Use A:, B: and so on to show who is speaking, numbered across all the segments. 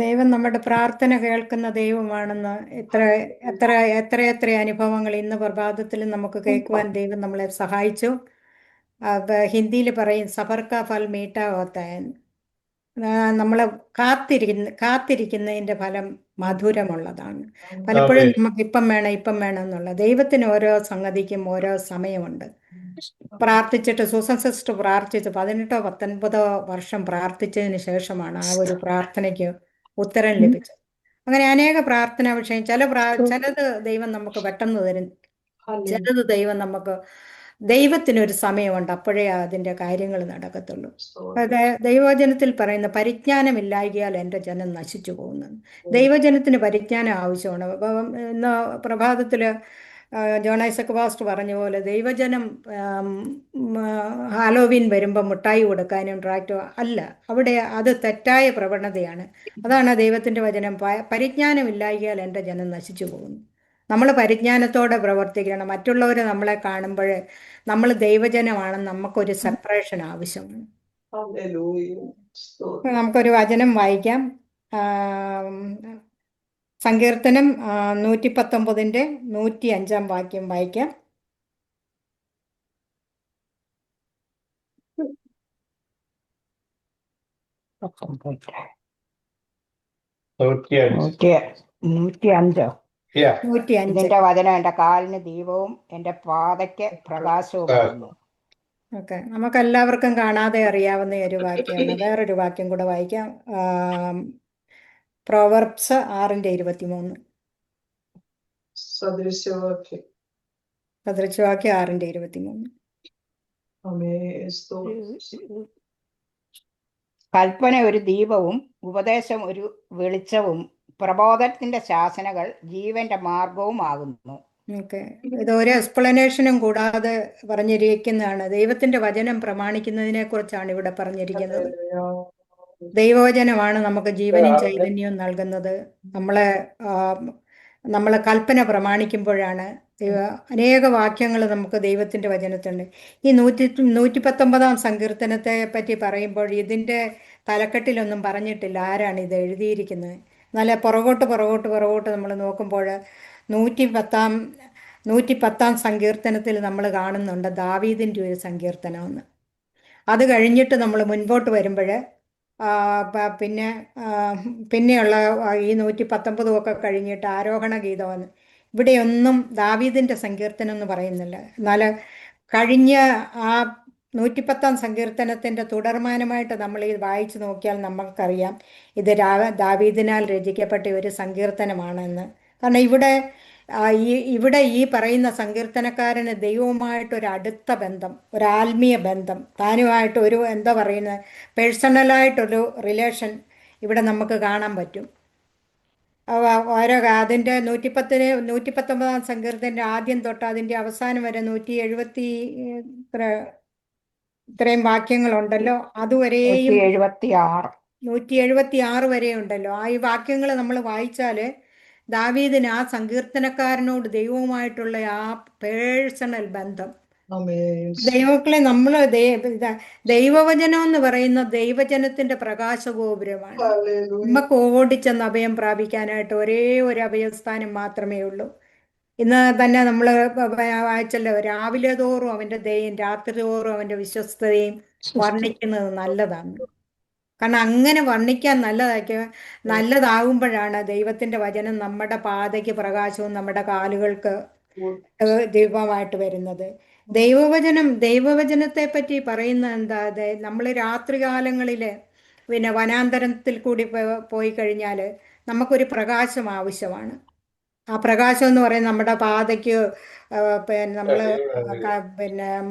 A: ദൈവം നമ്മുടെ പ്രാർത്ഥന കേൾക്കുന്ന ദൈവമാണെന്ന് എത്ര എത്ര എത്ര എത്ര അനുഭവങ്ങൾ ഇന്ന് പ്രഭാതത്തിൽ നമുക്ക് കേൾക്കുവാൻ ദൈവം നമ്മളെ സഹായിച്ചു. ഹിന്ദിയിൽ പറയും സബർ കാ ഫൽ മീഠാ ഹോത്താ എന്ന്. നമ്മൾ കാത്തിരിക്കുന്നതിന്റെ ഫലം മധുരമുള്ളതാണ്. പലപ്പോഴും
B: ആമേൻ.
A: നമുക്ക് ഇപ്പം വേണം ഇപ്പം വേണം എന്നുള്ള, ദൈവത്തിന് ഓരോ സംഗതിക്കും ഓരോ സമയമുണ്ട്. പ്രാർത്ഥിച്ചിട്ട് സൂസൻ സിസ്റ്റർ പ്രാർത്ഥിച്ച് 18 19 വർഷം പ്രാർത്ഥിച്ചതിന് ശേഷമാണ് ആ ഒരു പ്രാർത്ഥനയ്ക്ക് ഉത്തരം ലഭിച്ചത്. അങ്ങനെ അനേക പ്രാർത്ഥനാ വിഷയം, ചിലത് ദൈവം നമുക്ക് പെട്ടെന്ന് തരും, ചിലത് ദൈവം നമുക്ക്, ദൈവത്തിനൊരു സമയമുണ്ട്, അപ്പോഴേ അതിൻ്റെ കാര്യങ്ങൾ നടക്കത്തുള്ളൂ. ദൈവവചനത്തിൽ പറയുന്ന പരിജ്ഞാനമില്ലായ്കയാൽ എൻ്റെ ജനം നശിച്ചു പോകുന്നു. ദൈവജനത്തിന് പരിജ്ഞാനം ആവശ്യമാണ്. അപ്പം ഇന്ന് പ്രഭാതത്തിൽ ജോൺ ഐസക് പാസ്റ്റർ പറഞ്ഞ പോലെ ദൈവജനം ഹാലോവീൻ വരുമ്പോൾ മിഠായി കൊടുക്കാനും ട്രാക്ടോ അല്ല, അവിടെ അത് തെറ്റായ പ്രവണതയാണ്. അതാണ് ദൈവത്തിൻ്റെ വചനം, പരിജ്ഞാനമില്ലായ്കയാൽ എൻ്റെ ജനം നശിച്ചു പോകുന്നു. നമ്മൾ പരിജ്ഞാനത്തോടെ പ്രവർത്തിക്കണം. മറ്റുള്ളവർ നമ്മളെ കാണുമ്പോൾ നമ്മൾ ദൈവജനമാണെന്ന് നമുക്കൊരു സെപ്പറേഷൻ ആവശ്യമാണ്. നമുക്കൊരു വചനം വായിക്കാം. സങ്കീർത്തനം 119 105 വാക്യം വായിക്കാം.
C: ഇതിന്റെ വചനം എന്റെ കാലിന് ദീപവും എന്റെ പാതയ്ക്ക് പ്രകാശവുമാകുന്നു.
A: ഓക്കെ, നമുക്കെല്ലാവർക്കും കാണാതെ അറിയാവുന്ന ഒരു വാക്യമാണ്. വേറൊരു വാക്യം കൂടെ വായിക്കാം. പ്രോവർബ്സ് 6:23.
B: സദൃശവാക്യം
A: സദൃശവാക്യം 6:23.
C: കൽപ്പന ഒരു ദീപവും ഉപദേശം ഒരു വെളിച്ചവും പ്രബോധനത്തിന്റെ ശാസനകൾ ജീവന്റെ മാർഗവും ആകുന്നു.
A: ഓക്കെ, ഇത് ഒരു എക്സ്പ്ലനേഷനും കൂടാതെ പറഞ്ഞിരിക്കുന്നതാണ്. ദൈവത്തിന്റെ വചനം പ്രമാണിക്കുന്നതിനെ കുറിച്ചാണ് ഇവിടെ പറഞ്ഞിരിക്കുന്നത്. ദൈവവചനമാണ് നമുക്ക് ജീവനും ചൈതന്യവും നൽകുന്നത്. നമ്മളെ കൽപ്പന പ്രമാണിക്കുമ്പോഴാണ്. അനേക വാക്യങ്ങൾ നമുക്ക് ദൈവത്തിന്റെ വചനത്തുണ്ട്. ഈ 119 സങ്കീർത്തനത്തെ പറ്റി പറയുമ്പോൾ ഇതിന്റെ തലക്കെട്ടിലൊന്നും പറഞ്ഞിട്ടില്ല ആരാണ് ഇത് എഴുതിയിരിക്കുന്നത്. നല്ല പുറകോട്ട് നമ്മൾ നോക്കുമ്പോൾ 110 സങ്കീർത്തനത്തിൽ നമ്മൾ കാണുന്നുണ്ട് ദാവീദിന്റെ ഒരു സങ്കീർത്തനമെന്ന്. അത് കഴിഞ്ഞിട്ട് നമ്മൾ മുൻപോട്ട് വരുമ്പോൾ പിന്നെയുള്ള ഈ 119 ഒക്കെ കഴിഞ്ഞിട്ട് ആരോഹണ ഗീതമെന്ന്. ഇവിടെയൊന്നും ദാവീദിന്റെ സങ്കീർത്തനം എന്ന് പറയുന്നില്ല. എന്നാൽ കഴിഞ്ഞ ആ 110 സങ്കീർത്തനത്തിന്റെ തുടർമാനമായിട്ട് നമ്മൾ ഇത് വായിച്ചു നോക്കിയാൽ നമുക്കറിയാം ഇത് ദാവീദിനാൽ രചിക്കപ്പെട്ട ഒരു സങ്കീർത്തനമാണെന്ന്. കാരണം ഇവിടെ ഈ പറയുന്ന സങ്കീർത്തനക്കാരന് ദൈവവുമായിട്ടൊരു അടുത്ത ബന്ധം, ഒരു ആത്മീയ ബന്ധം, താനുമായിട്ട് ഒരു എന്താ പറയുന്നത് പേഴ്സണലായിട്ടൊരു റിലേഷൻ ഇവിടെ നമുക്ക് കാണാൻ പറ്റും. ഓരോ അതിൻ്റെ 119 സങ്കീർത്തൻ്റെ ആദ്യം തൊട്ട് അതിൻ്റെ അവസാനം വരെ 170 ഇത്രയും വാക്യങ്ങളുണ്ടല്ലോ. അതുവരെയും 176 വരെ ഉണ്ടല്ലോ. ഈ വാക്യങ്ങൾ നമ്മൾ വായിച്ചാൽ ദാവീദിന് ആ സങ്കീർത്തനക്കാരനോട് ദൈവവുമായിട്ടുള്ള ആ പേഴ്സണൽ ബന്ധം, ദൈവമക്കളെ നമ്മൾ ദൈവവചനം എന്ന് പറയുന്ന ദൈവജനത്തിന്റെ പ്രകാശഗോപുരമാണ്. നമുക്ക് ഓടിച്ചെന്ന് അഭയം പ്രാപിക്കാനായിട്ട് ഒരേ ഒരു അഭയസ്ഥാനം മാത്രമേ ഉള്ളൂ. ഇന്ന് തന്നെ നമ്മൾ വായിച്ചല്ലോ, രാവിലെ തോറും അവന്റെ ദയയും രാത്രി തോറും അവന്റെ വിശ്വസ്തതയും വർണ്ണിക്കുന്നത് നല്ലതാണ്. കാരണം അങ്ങനെ വർണ്ണിക്കാൻ നല്ലതാകുമ്പോഴാണ് ദൈവത്തിന്റെ വചനം നമ്മുടെ പാതയ്ക്ക് പ്രകാശവും നമ്മുടെ കാലുകൾക്ക് ദീപമായിട്ട് വരുന്നത്. ദൈവവചനത്തെ പറ്റി പറയുന്ന എന്താ, നമ്മൾ രാത്രികാലങ്ങളിൽ പിന്നെ വനാന്തരത്തിൽ കൂടി പോയി കഴിഞ്ഞാൽ നമുക്കൊരു പ്രകാശം ആവശ്യമാണ്. ആ പ്രകാശം എന്ന് പറയുന്നത് നമ്മുടെ പാതയ്ക്ക് നമ്മൾ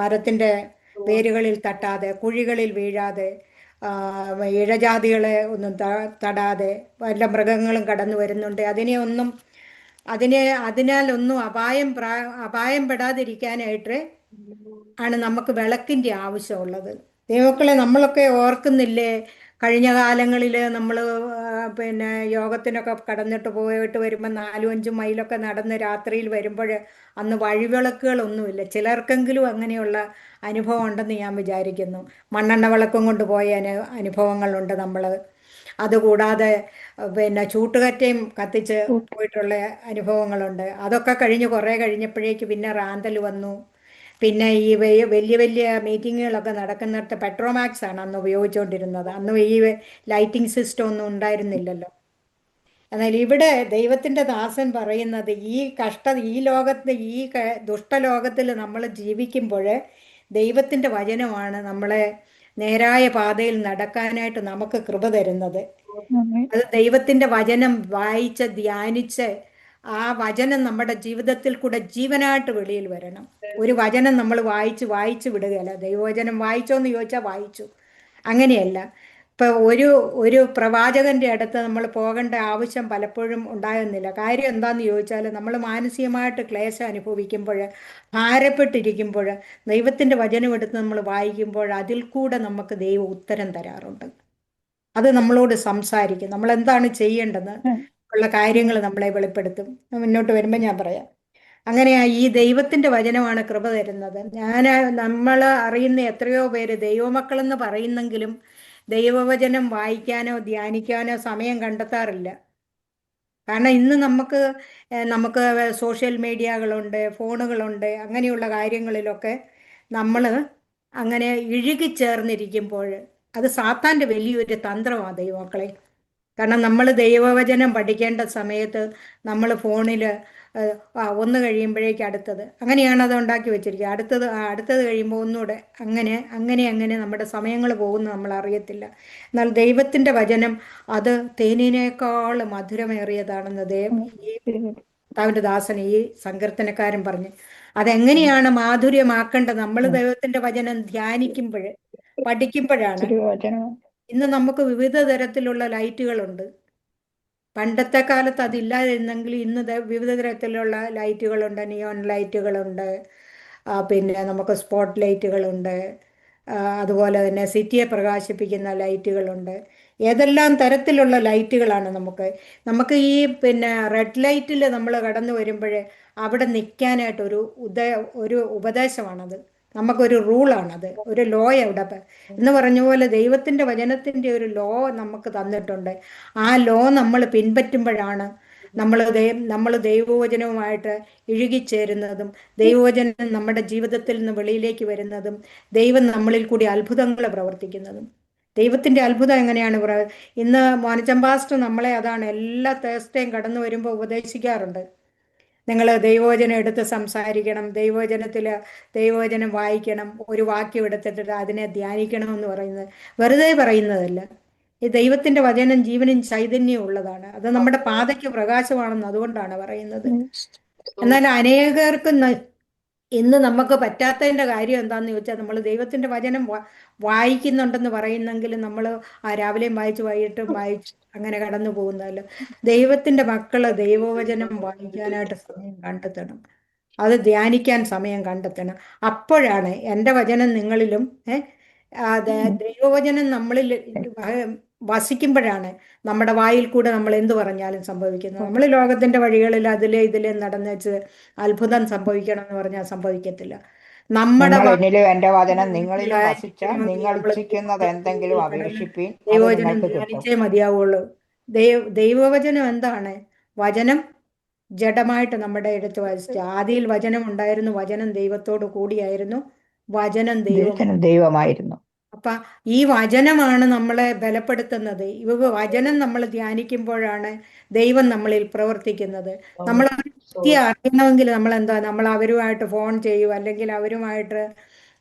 A: മരത്തിൻ്റെ വേരുകളിൽ തട്ടാതെ, കുഴികളിൽ വീഴാതെ, ഇഴജാതികളെ ഒന്നും തടാതെ, വല്ല മൃഗങ്ങളും കടന്നു വരുന്നുണ്ട് അതിനാലൊന്നും അപായം പെടാതിരിക്കാനായിട്ട് ആണ് നമുക്ക് വിളക്കിൻ്റെ ആവശ്യമുള്ളത്. ദൈവമക്കളെ, നമ്മളൊക്കെ ഓർക്കുന്നില്ലേ കഴിഞ്ഞ കാലങ്ങളിൽ നമ്മൾ യോഗത്തിനൊക്കെ കടന്നിട്ട് പോയിട്ട് വരുമ്പോൾ 4-5 മൈലൊക്കെ നടന്ന് രാത്രിയിൽ വരുമ്പോൾ അന്ന് വഴിവിളക്കുകളൊന്നുമില്ല. ചിലർക്കെങ്കിലും അങ്ങനെയുള്ള അനുഭവം ഉണ്ടെന്ന് ഞാൻ വിചാരിക്കുന്നു. മണ്ണെണ്ണ വിളക്കും കൊണ്ട് പോയ അനുഭവങ്ങളുണ്ട് നമ്മൾ. അതുകൂടാതെ പിന്നെ ചൂട്ടുകറ്റയും കത്തിച്ച് പോയിട്ടുള്ള അനുഭവങ്ങളുണ്ട്. അതൊക്കെ കഴിഞ്ഞ് കുറേ കഴിഞ്ഞപ്പോഴേക്ക് പിന്നെ റാന്തൽ വന്നു. പിന്നെ ഈ വലിയ വലിയ മീറ്റിങ്ങുകളൊക്കെ നടക്കുന്നിടത്ത് പെട്രോമാക്സ് ആണ് അന്ന് ഉപയോഗിച്ചുകൊണ്ടിരുന്നത്. അന്ന് ഈ ലൈറ്റിംഗ് സിസ്റ്റം ഒന്നും ഉണ്ടായിരുന്നില്ലല്ലോ. എന്നാൽ ഇവിടെ ദൈവത്തിൻ്റെ ദാസൻ പറയുന്നത് ഈ ലോകത്ത് ദുഷ്ടലോകത്തിൽ നമ്മൾ ജീവിക്കുമ്പോൾ ദൈവത്തിൻ്റെ വചനമാണ് നമ്മളെ നേരായ പാതയിൽ നടക്കാനായിട്ട് നമുക്ക് കൃപ തരുന്നത്. അത് ദൈവത്തിൻ്റെ വചനം വായിച്ച് ധ്യാനിച്ച് ആ വചനം നമ്മുടെ ജീവിതത്തിൽ കൂടെ ജീവനായിട്ട് വെളിയിൽ വരണം. ഒരു വചനം നമ്മൾ വായിച്ച് വായിച്ച് വിടുകയല്ല. ദൈവവചനം വായിച്ചോ എന്ന് ചോദിച്ചാൽ വായിച്ചു, അങ്ങനെയല്ല. ഇപ്പൊ ഒരു പ്രവാചകന്റെ അടുത്ത് നമ്മൾ പോകേണ്ട ആവശ്യം പലപ്പോഴും ഉണ്ടാകുന്നില്ല. കാര്യം എന്താന്ന് ചോദിച്ചാൽ നമ്മൾ മാനസികമായിട്ട് ക്ലേശം അനുഭവിക്കുമ്പോൾ, ഭാരപ്പെട്ടിരിക്കുമ്പോൾ ദൈവത്തിന്റെ വചനം എടുത്ത് നമ്മൾ വായിക്കുമ്പോൾ അതിൽ കൂടെ നമുക്ക് ദൈവം ഉത്തരം തരാറുണ്ട്. അത് നമ്മളോട് സംസാരിക്കും. നമ്മൾ എന്താണ് ചെയ്യേണ്ടതെന്ന് ഉള്ള കാര്യങ്ങൾ നമ്മളെ വെളിപ്പെടുത്തും. മുന്നോട്ട് വരുമ്പോൾ ഞാൻ പറയാം. അങ്ങനെയാ ഈ ദൈവത്തിന്റെ വചനമാണ് കൃപ തരുന്നത്. നമ്മൾ അറിയുന്ന എത്രയോ പേര് ദൈവമക്കളെന്ന് പറയുന്നെങ്കിലും ദൈവവചനം വായിക്കാനോ ധ്യാനിക്കാനോ സമയം കണ്ടെത്താറില്ല. കാരണം ഇന്ന് നമുക്ക് സോഷ്യൽ മീഡിയകളുണ്ട്, ഫോണുകളുണ്ട്, അങ്ങനെയുള്ള കാര്യങ്ങളിലൊക്കെ നമ്മൾ അങ്ങനെ ഇഴുകിച്ചേർന്നിരിക്കുമ്പോൾ അത് സാത്താൻ്റെ വലിയൊരു തന്ത്രമാണ് ദൈവമക്കളെ. കാരണം നമ്മൾ ദൈവവചനം പഠിക്കേണ്ട സമയത്ത് നമ്മൾ ഫോണിൽ ഒന്ന് കഴിയുമ്പോഴേക്ക് അടുത്തത്, അങ്ങനെയാണ് അത് ഉണ്ടാക്കി വെച്ചിരിക്കുക. അടുത്തത് കഴിയുമ്പോൾ ഒന്നുകൂടെ, അങ്ങനെ അങ്ങനെ അങ്ങനെ നമ്മുടെ സമയങ്ങൾ പോകുന്ന നമ്മൾ അറിയത്തില്ല. എന്നാൽ ദൈവത്തിൻ്റെ വചനം അത് തേനിനേക്കാൾ മധുരമേറിയതാണെന്ന് ഈ കർത്താവിൻ്റെ ദാസൻ ഈ സങ്കീർത്തനക്കാരൻ പറഞ്ഞ്. അതെങ്ങനെയാണ് മാധുര്യമാക്കേണ്ടത്? നമ്മൾ ദൈവത്തിൻ്റെ വചനം ധ്യാനിക്കുമ്പോൾ പഠിക്കുമ്പോഴാണ്. ഇന്ന് നമുക്ക് വിവിധ തരത്തിലുള്ള ലൈറ്റുകളുണ്ട്. പണ്ടത്തെ കാലത്ത് അതില്ലാതിരുന്നെങ്കിൽ ഇന്ന് വിവിധ തരത്തിലുള്ള ലൈറ്റുകളുണ്ട്. നിയോൺ ലൈറ്റുകളുണ്ട്, പിന്നെ നമുക്ക് സ്പോട്ട് ലൈറ്റുകളുണ്ട്, അതുപോലെ തന്നെ സിറ്റിയെ പ്രകാശിപ്പിക്കുന്ന ലൈറ്റുകളുണ്ട്. ഏതെല്ലാം തരത്തിലുള്ള ലൈറ്റുകളാണ് നമുക്ക് ഈ പിന്നെ റെഡ് ലൈറ്റിൽ നമ്മൾ കടന്നു വരുമ്പോൾ അവിടെ നിൽക്കാനായിട്ട് ഒരു ഉപദേശമാണത്. നമുക്കൊരു റൂളാണത്, ഒരു ലോ എന്ന് പറഞ്ഞ പോലെ ദൈവത്തിൻ്റെ വചനത്തിൻ്റെ ഒരു ലോ നമുക്ക് തന്നിട്ടുണ്ട്. ആ ലോ നമ്മൾ പിൻപറ്റുമ്പോഴാണ് നമ്മൾ ദൈവവചനവുമായിട്ട് ഇഴുകിച്ചേരുന്നതും ദൈവവചനം നമ്മുടെ ജീവിതത്തിൽ നിന്ന് വെളിയിലേക്ക് വരുന്നതും ദൈവം നമ്മളിൽ കൂടി അത്ഭുതങ്ങൾ പ്രവർത്തിക്കുന്നതും. ദൈവത്തിൻ്റെ അത്ഭുതം എങ്ങനെയാണ് ഇന്ന് മോനച്ചമ്പാസ്റ്റർ നമ്മളെ അതാണ് എല്ലാ തേഴ്സ്ഡേയും കടന്നു വരുമ്പോൾ ഉപദേശിക്കാറുണ്ട്. നിങ്ങൾ ദൈവവചനം എടുത്ത് സംസാരിക്കണം, ദൈവവചനം വായിക്കണം, ഒരു വാക്യം എടുത്തിട്ട് അതിനെ ധ്യാനിക്കണം എന്ന് പറയുന്നത് വെറുതെ പറയുന്നതല്ല. ഈ ദൈവത്തിൻ്റെ വചനം ജീവനും ചൈതന്യവും ഉള്ളതാണ്. അത് നമ്മുടെ പാതയ്ക്ക് പ്രകാശമാണെന്ന് അതുകൊണ്ടാണ് പറയുന്നത്. എന്നാൽ അനേകർക്ക് ഇന്ന് നമുക്ക് പറ്റാത്തതിൻ്റെ കാര്യം എന്താണെന്ന് ചോദിച്ചാൽ നമ്മൾ ദൈവത്തിൻ്റെ വചനം വായിക്കുന്നുണ്ടെന്ന് പറയുന്നെങ്കിലും നമ്മൾ രാവിലെയും വായിച്ച് വൈകിട്ടും വായിച്ച് അങ്ങനെ കടന്നു പോകുന്നതല്ല. ദൈവത്തിൻ്റെ മക്കള് ദൈവവചനം വായിക്കാനായിട്ട് സമയം കണ്ടെത്തണം, അത് ധ്യാനിക്കാൻ സമയം കണ്ടെത്തണം. അപ്പോഴാണ് എൻ്റെ വചനം നിങ്ങളിലും ദൈവവചനം നമ്മളിൽ വസിക്കുമ്പോഴാണ് നമ്മുടെ വായിൽ കൂടെ നമ്മൾ എന്ത് പറഞ്ഞാലും സംഭവിക്കുന്നത്. നമ്മൾ ലോകത്തിന്റെ വഴികളിൽ ഇതിലെ നടന്നേച്ച് അത്ഭുതം സംഭവിക്കണം എന്ന് പറഞ്ഞാൽ സംഭവിക്കത്തില്ല. നമ്മുടെ
C: എന്റെ വചനം നിങ്ങളിലും വസിച്ചാൽ നിങ്ങൾ ഇച്ഛിക്കുന്നത് എന്തെങ്കിലും അപേക്ഷിപ്പീൻ,
A: ദൈവവചനം ധ്യാനിച്ചേ മതിയാവുള്ളൂ. ദൈവവചനം എന്താണ്? വചനം ജഡമായിട്ട് നമ്മുടെ അടുത്ത് വസിച്ചു. ആദിയിൽ വചനം ഉണ്ടായിരുന്നു, വചനം ദൈവത്തോട് കൂടിയായിരുന്നു, വചനം
C: ദൈവമായിരുന്നു.
A: അപ്പൊ ഈ വചനമാണ് നമ്മളെ ബലപ്പെടുത്തുന്നത്. വചനം നമ്മൾ ധ്യാനിക്കുമ്പോഴാണ് ദൈവം നമ്മളിൽ പ്രവർത്തിക്കുന്നത്. നമ്മൾ വ്യക്തിയെ അറിയണമെങ്കിൽ നമ്മൾ അവരുമായിട്ട് ഫോൺ ചെയ്യും, അല്ലെങ്കിൽ അവരുമായിട്ട്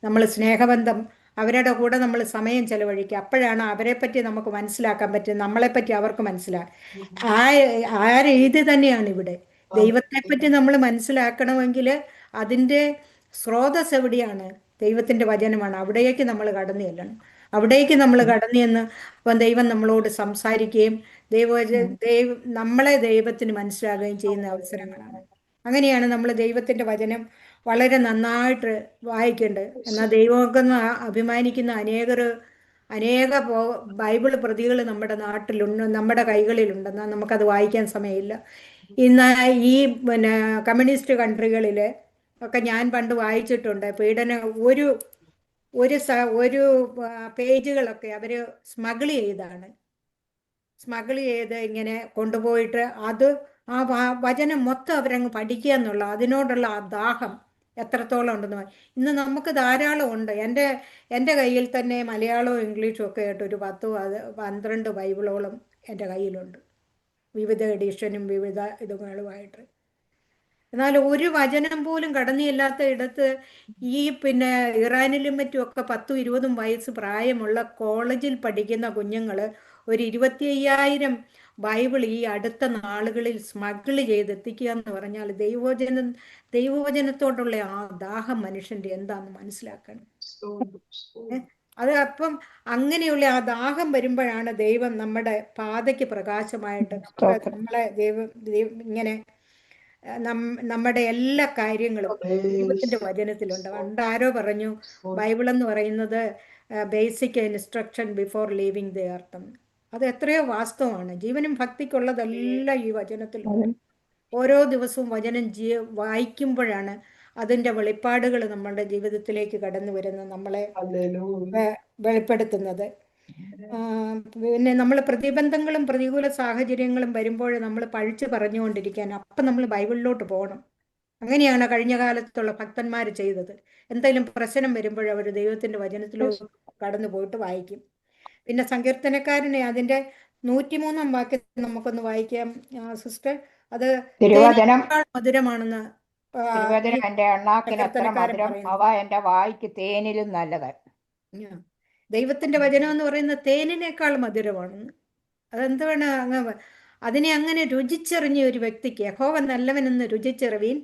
A: നമ്മൾ സ്നേഹബന്ധം, അവരുടെ കൂടെ നമ്മൾ സമയം ചെലവഴിക്കുക. അപ്പോഴാണ് അവരെ പറ്റി നമുക്ക് മനസ്സിലാക്കാൻ പറ്റും, നമ്മളെപ്പറ്റി അവർക്ക് മനസ്സിലാക്കാം. ആ രീതി തന്നെയാണ് ഇവിടെ. ദൈവത്തെ പറ്റി നമ്മൾ മനസ്സിലാക്കണമെങ്കിൽ അതിൻ്റെ സ്രോതസ് എവിടെയാണ്? ദൈവത്തിൻ്റെ വചനമാണ്. അവിടേക്ക് നമ്മൾ കടന്നു ചെല്ലണം. അവിടേക്ക് നമ്മൾ കടന്നു ചെന്ന് അപ്പം ദൈവം നമ്മളോട് സംസാരിക്കുകയും നമ്മളെ ദൈവത്തിന് മനസ്സിലാകുകയും ചെയ്യുന്ന അവസരങ്ങളാണ്. അങ്ങനെയാണ് നമ്മൾ ദൈവത്തിൻ്റെ വചനം വളരെ നന്നായിട്ട് വായിക്കേണ്ടത്. എന്നാൽ ദൈവമൊക്കെ അഭിമാനിക്കുന്ന അനേക ബൈബിൾ പ്രതികൾ നമ്മുടെ നാട്ടിലുണ്ട്, നമ്മുടെ കൈകളിലുണ്ടെന്നാൽ നമുക്കത് വായിക്കാൻ സമയമില്ല. ഇന്ന് ഈ പിന്നെ കമ്മ്യൂണിസ്റ്റ് കൺട്രികളിൽ ഒക്കെ ഞാൻ പണ്ട് വായിച്ചിട്ടുണ്ട്. പീഡനം ഒരു പേജുകളൊക്കെ അവർ സ്മഗിൾ ചെയ്താണ്. സ്മഗിൾ ചെയ്ത് ഇങ്ങനെ കൊണ്ടുപോയിട്ട് അത് ആ വചനം മൊത്തം അവരങ്ങ് പഠിക്കുക എന്നുള്ള അതിനോടുള്ള ആ ദാഹം എത്രത്തോളം ഉണ്ടെന്ന് ഇന്ന് നമുക്ക് ധാരാളം ഉണ്ട്. എൻ്റെ കയ്യിൽ തന്നെ മലയാളവും ഇംഗ്ലീഷും ഒക്കെ ആയിട്ട് ഒരു 12 ബൈബിളോളം എൻ്റെ കയ്യിലുണ്ട്, വിവിധ എഡിഷനും വിവിധ ഇതുങ്ങളുമായിട്ട്. എന്നാൽ ഒരു വചനം പോലും കടന്നു ചെല്ലാത്ത ഇടത്ത് ഈ പിന്നെ ഇറാനിലും മറ്റുമൊക്കെ 10-20 വയസ്സ് പ്രായമുള്ള കോളേജിൽ പഠിക്കുന്ന കുഞ്ഞുങ്ങൾ ഒരു 25,000 ബൈബിൾ ഈ അടുത്ത നാളുകളിൽ സ്മഗിൾ ചെയ്തെത്തിക്കുക എന്ന് പറഞ്ഞാൽ ദൈവവചനത്തോടുള്ള ആ ദാഹം മനുഷ്യന്റെ എന്താന്ന് മനസ്സിലാക്കണം. അത് അപ്പം അങ്ങനെയുള്ള ആ ദാഹം വരുമ്പോഴാണ് ദൈവം നമ്മുടെ പാതയ്ക്ക് പ്രകാശമായിട്ട് നമ്മളെ ഇങ്ങനെ നമ്മുടെ എല്ലാ കാര്യങ്ങളും ദൈവത്തിന്റെ വചനത്തിലുണ്ട്. പണ്ടാരോ പറഞ്ഞു ബൈബിൾ എന്ന് പറയുന്നത് basic instruction before living the earth. അത് എത്രയോ വാസ്തവമാണ്. ജീവനും ഭക്തിക്കുള്ളതെല്ലാം ഈ വചനത്തിലുണ്ട്. ഓരോ ദിവസവും വചനം വായിക്കുമ്പോഴാണ് അതിൻ്റെ വെളിപ്പാടുകൾ നമ്മളുടെ ജീവിതത്തിലേക്ക് കടന്നു വരുന്നത്, നമ്മളെ വെളിപ്പെടുത്തുന്നത്. പിന്നെ നമ്മൾ പ്രതിബന്ധങ്ങളും പ്രതികൂല സാഹചര്യങ്ങളും വരുമ്പോൾ നമ്മൾ പഴിച്ച് പറഞ്ഞുകൊണ്ടിരിക്കാൻ അപ്പം നമ്മൾ ബൈബിളിലോട്ട് പോകണം. അങ്ങനെയാണ് കഴിഞ്ഞ കാലത്തുള്ള ഭക്തന്മാർ ചെയ്തത്. എന്തെങ്കിലും പ്രശ്നം വരുമ്പോൾ അവർ ദൈവത്തിന്റെ വചനത്തിലോട്ട് കടന്നു പോയിട്ട് വായിക്കും. പിന്നെ സങ്കീർത്തനക്കാരനെ അതിന്റെ 103 വാക്യം നമുക്കൊന്ന് വായിക്കാം സിസ്റ്റർ. അത് മധുരമാണെന്ന്
C: തിരുവചനം എന്റെ എണ്ണാക്കിന് എത്ര മധുരം, അവ എന്റെ വായിക്ക് തേനിലും നല്ലത്.
A: ദൈവത്തിന്റെ വചനം എന്ന് പറയുന്നത് തേനിനേക്കാൾ മധുരമാണെന്ന്. അതെന്താണ് അതിനെ അങ്ങനെ രുചിച്ചെറിഞ്ഞ ഒരു വ്യക്തിക്ക് യഹോവ നല്ലവനെന്ന് രുചിച്ചെറിവീൻ,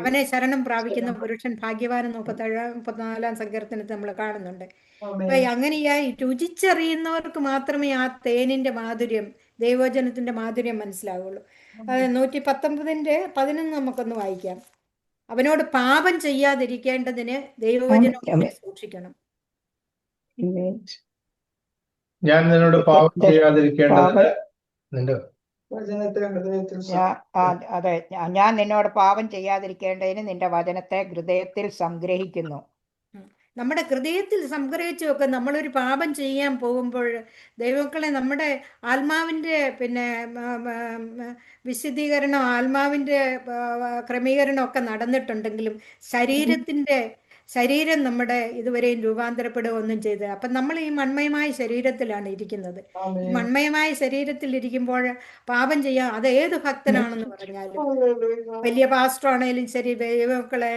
A: അവനെ ശരണം പ്രാപിക്കുന്ന പുരുഷൻ ഭാഗ്യവാനെന്ന് 34 സങ്കീർത്തനത്തിൽ നമ്മൾ കാണുന്നുണ്ട്. അപ്പൊ അങ്ങനെയായി രുചിച്ചറിയുന്നവർക്ക് മാത്രമേ ആ തേനിന്റെ മാധുര്യം, ദൈവവചനത്തിന്റെ മാധുര്യം മനസ്സിലാവുള്ളൂ. 119:11 നമുക്കൊന്ന് വായിക്കാം. അവനോട് പാപം ചെയ്യാതിരിക്കേണ്ടതിന് ദൈവവചനത്തെ സൂക്ഷിക്കണം.
B: ഞാൻ നിന്നോട് പാപം ചെയ്യാതിരിക്കേണ്ടതിന് നിന്റെ
C: അതെ, ഞാൻ നിന്നോട് പാപം ചെയ്യാതിരിക്കേണ്ടതിന് നിന്റെ വചനത്തെ ഹൃദയത്തിൽ സംഗ്രഹിക്കുന്നു.
A: നമ്മുടെ ഹൃദയത്തിൽ സംഗ്രഹിച്ചു വെക്കുക. നമ്മളൊരു പാപം ചെയ്യാൻ പോകുമ്പോൾ ദൈവമക്കളെ നമ്മുടെ ആത്മാവിൻ്റെ പിന്നെ വിശുദ്ധീകരണം, ആത്മാവിൻ്റെ ക്രമീകരണം ഒക്കെ നടന്നിട്ടുണ്ടെങ്കിലും ശരീരം നമ്മുടെ ഇതുവരെയും രൂപാന്തരപ്പെടുക ഒന്നും ചെയ്ത്. അപ്പം നമ്മൾ ഈ മൺമയമായ ശരീരത്തിലാണ് ഇരിക്കുന്നത്. ഈ മൺമയമായ ശരീരത്തിൽ ഇരിക്കുമ്പോൾ പാപം ചെയ്യാം. അത് ഏത് ഭക്തനാണെന്ന് പറഞ്ഞാലും, വലിയ പാസ്റ്റർ ആണെങ്കിലും ശരി, ദൈവമക്കളെ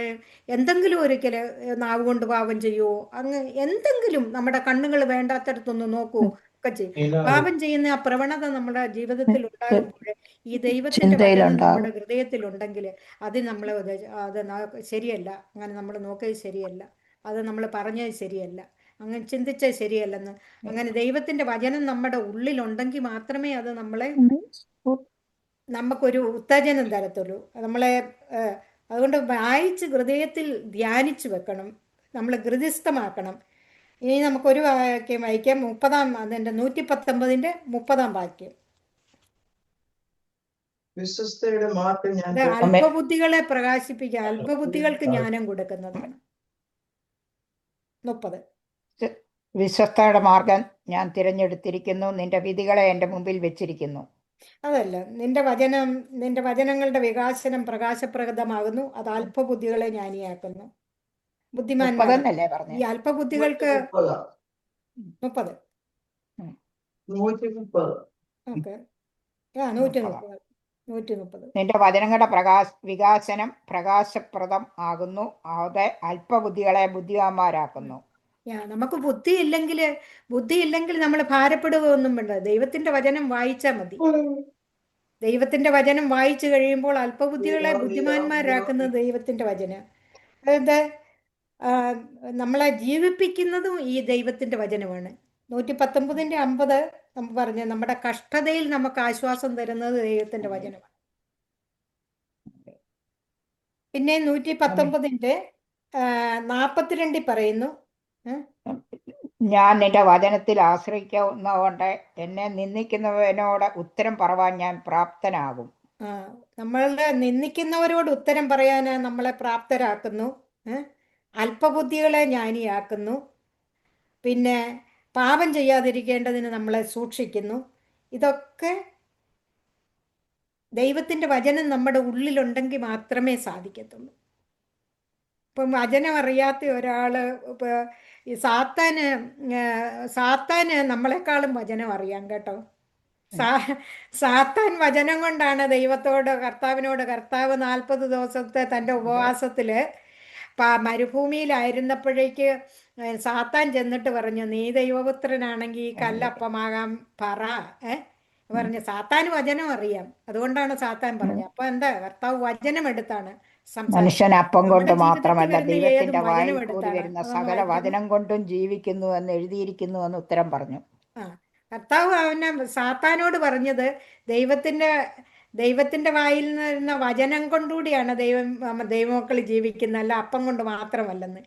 A: എന്തെങ്കിലും ഒരിക്കൽ നാവ് കൊണ്ട് പാപം ചെയ്യുവോ, അങ്ങ് എന്തെങ്കിലും നമ്മുടെ കണ്ണുകൾ വേണ്ടാത്തടത്തൊന്ന് നോക്കുവോ ഒക്കെ ചെയ്യും. പാപം ചെയ്യുന്ന ആ പ്രവണത നമ്മുടെ ജീവിതത്തിൽ ഉണ്ടാകുമ്പോൾ ഈ ദൈവത്തിന്റെ വചനം നമ്മുടെ ഹൃദയത്തിലുണ്ടെങ്കിൽ അത് നമ്മളെ അത് ശരിയല്ല, അങ്ങനെ നമ്മൾ നോക്കിയത് ശരിയല്ല, അത് നമ്മൾ പറഞ്ഞത് ശരിയല്ല, അങ്ങനെ ചിന്തിച്ചത് ശരിയല്ലെന്ന്. അങ്ങനെ ദൈവത്തിന്റെ വചനം നമ്മുടെ ഉള്ളിലുണ്ടെങ്കിൽ മാത്രമേ അത് നമുക്കൊരു ഉത്തേജനം തരത്തുള്ളൂ. നമ്മളെ അതുകൊണ്ട് വായിച്ച് ഹൃദയത്തിൽ ധ്യാനിച്ചു വെക്കണം, നമ്മൾ ഹൃദയസ്ഥമാക്കണം. ഇനി നമുക്കൊരു വാക്യം വായിക്കാം. 119:30 വാക്യം.
B: വിശ്വസ്തയുടെ മാർഗം ഞാൻ
A: അല്പബുദ്ധികളെ പ്രകാശിപ്പിക്കുക, അല്പബുദ്ധികൾക്ക് ജ്ഞാനം കൊടുക്കുന്നതാണ്. 30.
C: വിശ്വസ്തയുടെ മാർഗം ഞാൻ തിരഞ്ഞെടുത്തിരിക്കുന്നു, നിന്റെ വിധികളെ എന്റെ മുമ്പിൽ വെച്ചിരിക്കുന്നു.
A: അതല്ല, നിന്റെ വചനങ്ങളുടെ വികാസനം പ്രകാശപ്രദമാകുന്നു, അത് അല്പബുദ്ധികളെ ജ്ഞാനിയാക്കുന്നു. ബുദ്ധിമാന്മാരല്ലേ പറഞ്ഞു. ഈ അല്പബുദ്ധികൾക്ക് 30. ഓക്കെ, 130.
C: നിന്റെ വചനങ്ങളുടെ വികാസനം പ്രകാശപ്രദം ആകുന്നു, അത് അല്പബുദ്ധികളെ ബുദ്ധിമാന്മാരാക്കുന്നു.
A: നമുക്ക് ബുദ്ധിയില്ലെങ്കിൽ നമ്മൾ ഭാരപ്പെടുകയൊന്നും വേണ്ട. ദൈവത്തിന്റെ വചനം വായിച്ചാൽ മതി. ദൈവത്തിന്റെ വചനം വായിച്ചു കഴിയുമ്പോൾ അല്പബുദ്ധികളെ ബുദ്ധിമാന്മാരാക്കുന്നത് ദൈവത്തിന്റെ വചനം. അതായത് നമ്മളെ ജീവിപ്പിക്കുന്നതും ഈ ദൈവത്തിന്റെ വചനമാണ്. 119:50 നമ്മൾ പറഞ്ഞ നമ്മുടെ കഷ്ടതയിൽ നമുക്ക് ആശ്വാസം തരുന്നത് ദൈവത്തിന്റെ വചനമാണ്. പിന്നെ 119:42 പറയുന്നു,
C: ഞാൻ നിന്റെ വചനത്തിൽ ആശ്രയിക്കുന്നതുകൊണ്ട് എന്നെ നിന്ദിക്കുന്നവനോട് ഉത്തരം പറവാൻ ഞാൻ പ്രാപ്തനാകും.
A: നമ്മളുടെ നിന്ദിക്കുന്നവരോട് ഉത്തരം പറയാൻ നമ്മളെ പ്രാപ്തരാക്കുന്നു. അല്പബുദ്ധികളെ ജ്ഞാനിയാക്കുന്നു. പിന്നെ പാപം ചെയ്യാതിരിക്കേണ്ടതിന് നമ്മളെ സൂക്ഷിക്കുന്നു. ഇതൊക്കെ ദൈവത്തിൻ്റെ വചനം നമ്മുടെ ഉള്ളിലുണ്ടെങ്കിൽ മാത്രമേ സാധിക്കത്തുള്ളൂ. ഇപ്പം വചനം അറിയാത്ത ഒരാള് ഇപ്പൊ ഈ സാത്താന് നമ്മളെക്കാളും വചനം അറിയാം കേട്ടോ. സാ സാത്താൻ വചനം കൊണ്ടാണ് കർത്താവിനോട് 40 ദിവസത്തെ തൻ്റെ ഉപവാസത്തില് മരുഭൂമിയിലായിരുന്നപ്പോഴേക്ക് സാത്താൻ ചെന്നിട്ട് പറഞ്ഞു, നീ ദൈവപുത്രനാണെങ്കിൽ ഈ കല്ലപ്പമാകാൻ പറ. പറഞ്ഞു സാത്താൻ വചനം അറിയാം, അതുകൊണ്ടാണ് സാത്താൻ പറഞ്ഞത്. അപ്പൊ എന്താ, കർത്താവ് വചനം എടുത്താണ് സംസാരിക്കുന്നത്.
C: മനുഷ്യൻ അപ്പം കൊണ്ട്
A: നമ്മുടെ ജീവിതത്തിൽ
C: മാത്രമല്ല
A: വരുന്ന ഏതും
C: ദൈവത്തിന്റെ വായിൽ
A: വചനം
C: കൂടി
A: എടുത്താണ്.
C: വരുന്ന
A: അതൊന്ന്
C: സകല
A: വായിക്കാം.
C: വചനം കൊണ്ടും ജീവിക്കുന്നു എന്ന് എഴുതിയിരിക്കുന്നു എന്ന് ഉത്തരം പറഞ്ഞു.
A: കർത്താവ് സാത്താനോട് പറഞ്ഞത് ദൈവത്തിന്റെ വായിൽ നിന്ന് വരുന്ന വചനം കൊണ്ടുകൂടിയാണ് ദൈവമക്കൾ ജീവിക്കുന്നത്, അല്ല അപ്പം കൊണ്ട് മാത്രമല്ലെന്ന്.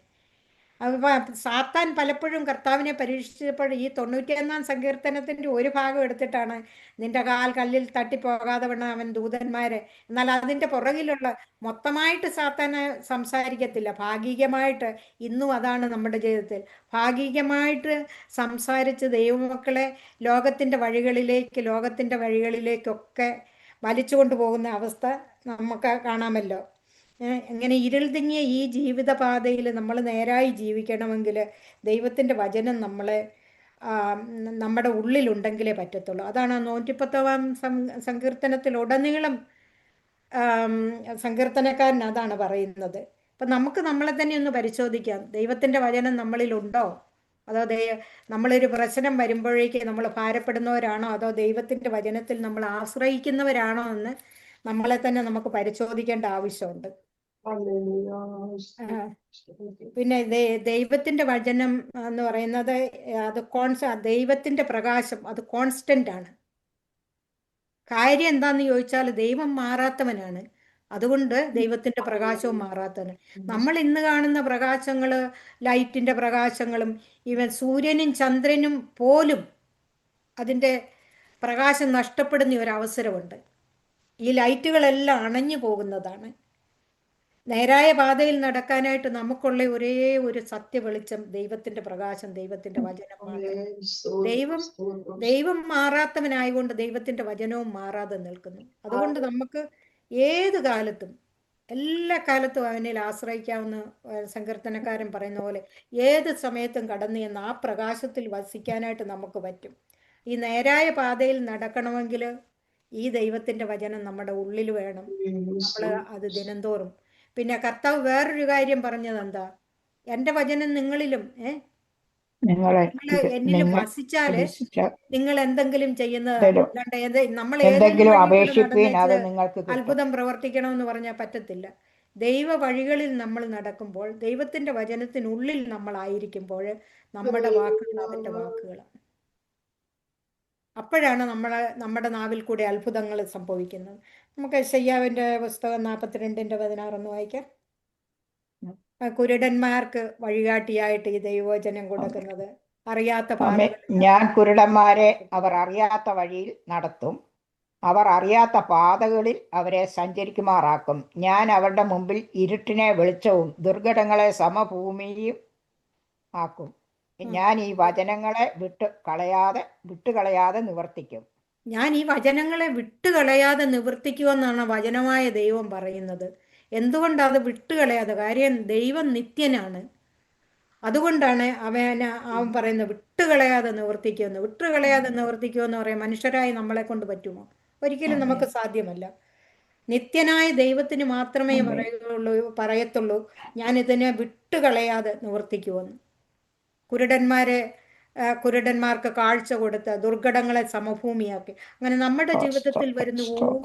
A: അപ്പോൾ സാത്താൻ പലപ്പോഴും കർത്താവിനെ പരീക്ഷിച്ചപ്പോൾ ഈ 91 സങ്കീർത്തനത്തിന്റെ ഒരു ഭാഗം എടുത്തിട്ടാണ് നിന്റെ കാൽ കല്ലിൽ തട്ടിപ്പോകാതെ വേണം അവൻ ദൂതന്മാരെ. എന്നാൽ അതിന്റെ പുറകിലുള്ള മൊത്തമായിട്ട് സാത്താന് സംസാരിക്കത്തില്ല, ഭാഗികമായിട്ട്. ഇന്നും അതാണ് നമ്മുടെ ജീവിതത്തിൽ, ഭാഗികമായിട്ട് സംസാരിച്ച് ദൈവമക്കളെ ലോകത്തിന്റെ വഴികളിലേക്കൊക്കെ വലിച്ചു കൊണ്ടുപോകുന്ന അവസ്ഥ നമുക്ക് കാണാമല്ലോ. ഇങ്ങനെ ഇരുൾ തിങ്ങിയ ഈ ജീവിതപാതയിൽ നമ്മൾ നേരായി ജീവിക്കണമെങ്കിൽ ദൈവത്തിൻ്റെ വചനം നമ്മുടെ ഉള്ളിലുണ്ടെങ്കിലേ പറ്റത്തുള്ളൂ. അതാണ് 110-ാം സങ്കീർത്തനത്തിലുടനീളം സങ്കീർത്തനക്കാരൻ അതാണ് പറയുന്നത്. അപ്പം നമുക്ക് നമ്മളെ തന്നെ ഒന്ന് പരിശോധിക്കാം, ദൈവത്തിൻ്റെ വചനം നമ്മളിലുണ്ടോ, അതോ നമ്മളൊരു പ്രശ്നം വരുമ്പോഴേക്ക് നമ്മൾ ഭാരപ്പെടുന്നവരാണോ, അതോ ദൈവത്തിൻ്റെ വചനത്തിൽ നമ്മൾ ആശ്രയിക്കുന്നവരാണോ എന്ന് നമ്മളെ തന്നെ നമുക്ക് പരിശോധിക്കേണ്ട ആവശ്യമുണ്ട്. പിന്നെ ദൈവത്തിന്റെ വചനം എന്ന് പറയുന്നത് അത് ദൈവത്തിന്റെ പ്രകാശം അത് കോൺസ്റ്റന്റ് ആണ്. കാര്യം എന്താന്ന് ചോദിച്ചാൽ ദൈവം മാറാത്തവനാണ്, അതുകൊണ്ട് ദൈവത്തിന്റെ പ്രകാശവും മാറാത്തവന്. നമ്മൾ ഇന്ന് കാണുന്ന പ്രകാശങ്ങള്, ലൈറ്റിന്റെ പ്രകാശങ്ങളും സൂര്യനും ചന്ദ്രനും പോലും അതിന്റെ പ്രകാശം നഷ്ടപ്പെടുന്ന ഒരു അവസരമുണ്ട്. ഈ ലൈറ്റുകളെല്ലാം അണഞ്ഞു പോകുന്നതാണ്. നേരായ പാതയിൽ നടക്കാനായിട്ട് നമുക്കുള്ള ഒരേ ഒരു സത്യ വെളിച്ചം ദൈവത്തിന്റെ പ്രകാശം, ദൈവത്തിന്റെ വചനം മാത്രം. ദൈവം മാറാത്തവനായതുകൊണ്ട് ദൈവത്തിന്റെ വചനവും മാറാതെ നിൽക്കുന്നു. അതുകൊണ്ട് നമുക്ക് ഏത് കാലത്തും എല്ലാ കാലത്തും അവനിൽ ആശ്രയിക്കാവുന്ന സങ്കീർത്തനക്കാരൻ പറയുന്ന പോലെ ഏത് സമയത്തും കടന്നു ചെന്ന് ആ പ്രകാശത്തിൽ വസിക്കാനായിട്ട് നമുക്ക് പറ്റും. ഈ നേരായ പാതയിൽ നടക്കണമെങ്കിൽ ഈ ദൈവത്തിന്റെ വചനം നമ്മുടെ ഉള്ളിൽ വേണം. നമ്മൾ അത് ദിനംതോറും. പിന്നെ കർത്താവ് വേറൊരു കാര്യം പറഞ്ഞത് എന്താ, എൻ്റെ വചനം നിങ്ങളിലും എന്നിലും വസിച്ചാല് നിങ്ങൾ എന്തെങ്കിലും ചെയ്യുന്നത് അല്ലാണ്ട് നമ്മൾ ഏതെങ്കിലും അത്ഭുതം പ്രവർത്തിക്കണമെന്ന് പറഞ്ഞാൽ പറ്റത്തില്ല. ദൈവ വഴികളിൽ നമ്മൾ നടക്കുമ്പോൾ, ദൈവത്തിന്റെ വചനത്തിനുള്ളിൽ നമ്മളായിരിക്കുമ്പോൾ നമ്മുടെ വാക്കുകൾ അവന്റെ വാക്കുകളാണ്. അപ്പോഴാണ് നമ്മുടെ നാവിൽ കൂടെ അത്ഭുതങ്ങൾ സംഭവിക്കുന്നത്. നമുക്ക് യെശയ്യാവിന്റെ പുസ്തകം 42:16 ഒന്ന് വായിക്കാം. കുരുടന്മാർക്ക് വഴികാട്ടിയായിട്ട് ഈ ദൈവവചനം കൊടുക്കുന്നത്, അറിയാത്ത
C: ഞാൻ കുരുടന്മാരെ അവർ അറിയാത്ത വഴിയിൽ നടത്തും, അവർ അറിയാത്ത പാതകളിൽ അവരെ സഞ്ചരിക്കുമാറാക്കും. ഞാൻ അവരുടെ മുമ്പിൽ ഇരുട്ടിനെ വെളിച്ചവും ദുർഘടങ്ങളെ സമഭൂമിയും ആക്കും. ഞാൻ ഈ വചനങ്ങളെ വിട്ടുകളയാതെ നിവർത്തിക്കും.
A: ഞാൻ ഈ വചനങ്ങളെ വിട്ടുകളയാതെ നിവർത്തിക്കുമെന്നാണ് വചനമായ ദൈവം പറയുന്നത്. എന്തുകൊണ്ടത് വിട്ടുകളയാതെ? കാര്യം ദൈവം നിത്യനാണ്, അതുകൊണ്ടാണ് അവൻ പറയുന്നത് വിട്ടുകളയാതെ നിവർത്തിക്കുമെന്ന്. വിട്ടുകളയാതെ നിവർത്തിക്കുമെന്ന് പറയാൻ മനുഷ്യരായി നമ്മളെ കൊണ്ട് പറ്റുമോ? ഒരിക്കലും നമുക്ക് സാധ്യമല്ല. നിത്യനായ ദൈവത്തിന് മാത്രമേ പറയത്തുള്ളൂ ഞാൻ ഇതിനെ വിട്ടുകളയാതെ നിവർത്തിക്കുമെന്ന്. കുരുടന്മാർക്ക് കാഴ്ച കൊടുത്ത് ദുർഘടങ്ങളെ സമഭൂമിയാക്കി. അങ്ങനെ നമ്മുടെ ജീവിതത്തിൽ വരുന്ന